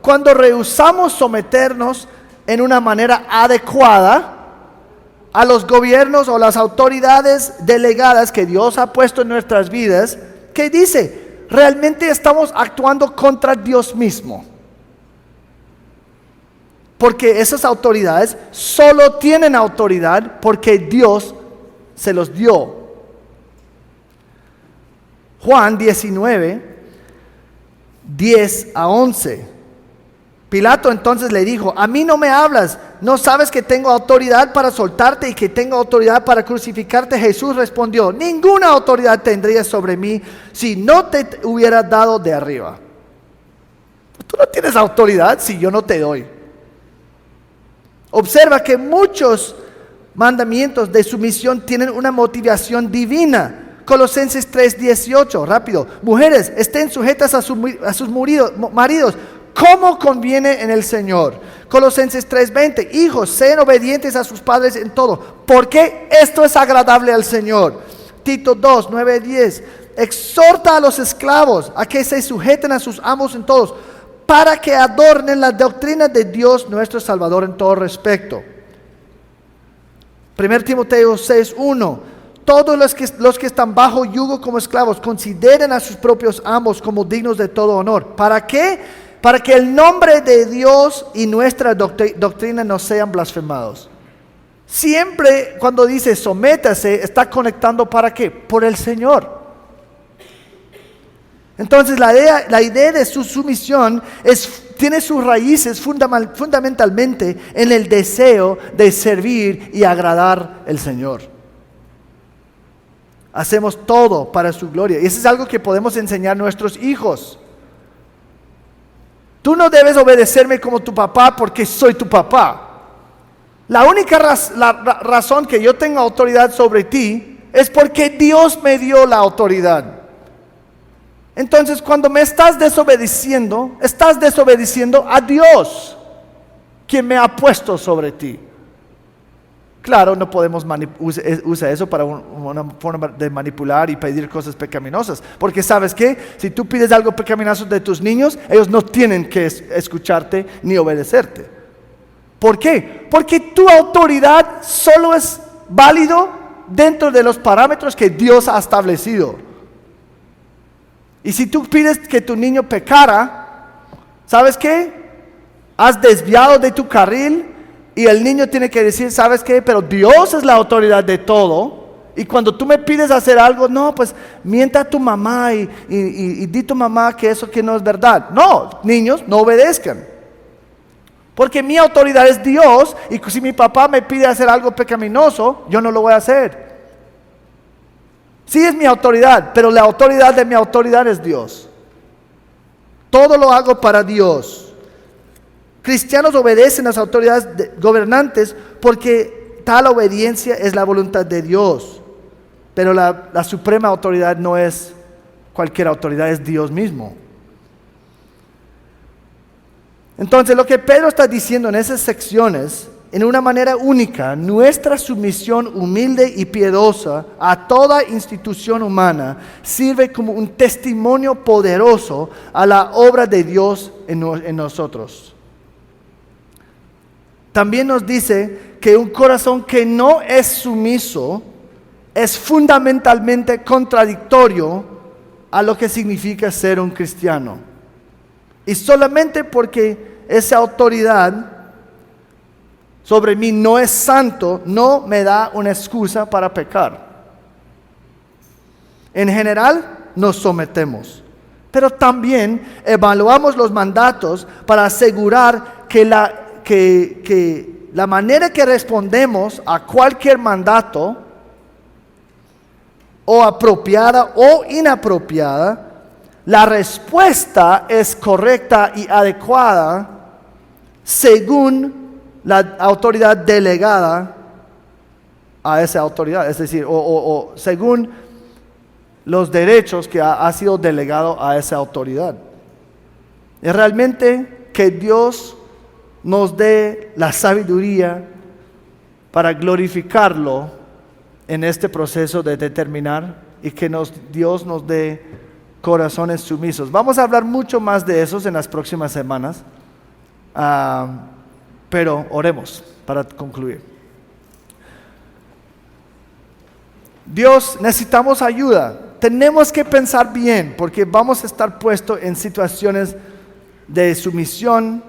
Cuando rehusamos someternos en una manera adecuada a los gobiernos o las autoridades delegadas que Dios ha puesto en nuestras vidas, ¿qué dice? Realmente estamos actuando contra Dios mismo. Porque esas autoridades solo tienen autoridad porque Dios se los dio. Juan 19, 10 a 11. Pilato entonces le dijo: a mí no me hablas, ¿no sabes que tengo autoridad para soltarte y que tengo autoridad para crucificarte? Jesús respondió: ninguna autoridad tendrías sobre mí si no te hubiera dado de arriba. Tú no tienes autoridad si yo no te doy. Observa que muchos mandamientos de sumisión tienen una motivación divina. Colosenses 3:18, rápido. Mujeres, estén sujetas a sus maridos, como conviene en el Señor. Colosenses 3:20, hijos, sean obedientes a sus padres en todo, porque esto es agradable al Señor. Tito 2:9-10, exhorta a los esclavos a que se sujeten a sus amos en todos, para que adornen la doctrina de Dios nuestro Salvador en todo respecto. 1 Timoteo 6:1, todos los que están bajo yugo como esclavos consideren a sus propios amos como dignos de todo honor. ¿Para qué? Para que el nombre de Dios y nuestra doctrina no sean blasfemados. Siempre cuando dice sométase, está conectando ¿para qué? Por el Señor. Entonces la idea de su sumisión tiene sus raíces fundamentalmente en el deseo de servir y agradar al Señor. Hacemos todo para su gloria. Y eso es algo que podemos enseñar a nuestros hijos. Tú no debes obedecerme como tu papá porque soy tu papá. La única razón que yo tengo autoridad sobre ti es porque Dios me dio la autoridad. Entonces, cuando me estás desobedeciendo a Dios, quien me ha puesto sobre ti. Claro, no podemos usar eso para una forma de manipular y pedir cosas pecaminosas. Porque ¿sabes qué? Si tú pides algo pecaminoso de tus niños, ellos no tienen que escucharte ni obedecerte. ¿Por qué? Porque tu autoridad solo es válido dentro de los parámetros que Dios ha establecido. Y si tú pides que tu niño pecara, ¿sabes qué? Has desviado de tu carril y el niño tiene que decir, ¿sabes qué? Pero Dios es la autoridad de todo. Y cuando tú me pides hacer algo, no, pues mienta a tu mamá y di a tu mamá que eso que no es verdad. No, niños, no obedezcan. Porque mi autoridad es Dios y si mi papá me pide hacer algo pecaminoso, yo no lo voy a hacer. Sí es mi autoridad, pero la autoridad de mi autoridad es Dios. Todo lo hago para Dios. Cristianos obedecen a las autoridades gobernantes porque tal obediencia es la voluntad de Dios. Pero la suprema autoridad no es cualquier autoridad, es Dios mismo. Entonces lo que Pedro está diciendo en esas secciones, en una manera única, nuestra sumisión humilde y piedosa a toda institución humana sirve como un testimonio poderoso a la obra de Dios en nosotros. También nos dice que un corazón que no es sumiso es fundamentalmente contradictorio a lo que significa ser un cristiano. Y solamente porque esa autoridad sobre mí no es santo, no me da una excusa para pecar. En general, nos sometemos, pero también evaluamos los mandatos para asegurar que la manera que respondemos a cualquier mandato, o apropiada o inapropiada, la respuesta es correcta y adecuada según la autoridad delegada a esa autoridad, es decir, o según los derechos que ha sido delegado a esa autoridad. Es realmente que Dios nos dé la sabiduría para glorificarlo en este proceso de determinar y que Dios nos dé corazones sumisos. Vamos a hablar mucho más de esos en las próximas semanas. Pero oremos para concluir. Dios, necesitamos ayuda. Tenemos que pensar bien porque vamos a estar puestos en situaciones de sumisión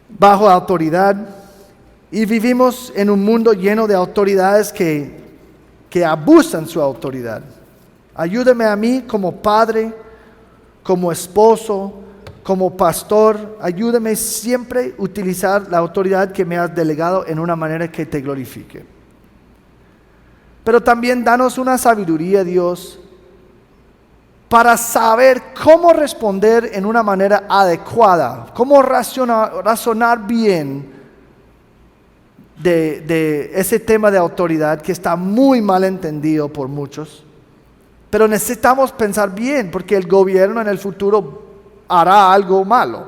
bajo autoridad y vivimos en un mundo lleno de autoridades que abusan su autoridad. Ayúdame a mí como padre, como esposo, como pastor, ayúdame siempre a utilizar la autoridad que me has delegado en una manera que te glorifique. Pero también danos una sabiduría, Dios, para saber cómo responder en una manera adecuada, cómo razonar bien de ese tema de autoridad que está muy mal entendido por muchos. Pero necesitamos pensar bien, porque el gobierno en el futuro hará algo malo.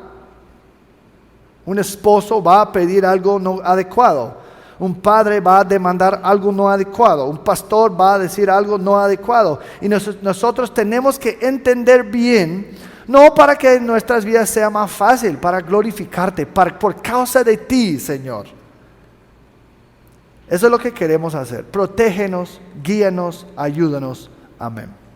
Un esposo va a pedir algo no adecuado. Un padre va a demandar algo no adecuado. Un pastor va a decir algo no adecuado. Y nosotros tenemos que entender bien, no para que nuestras vidas sea más fácil, para glorificarte, por causa de ti, Señor. Eso es lo que queremos hacer. Protégenos, guíanos, ayúdanos. Amén.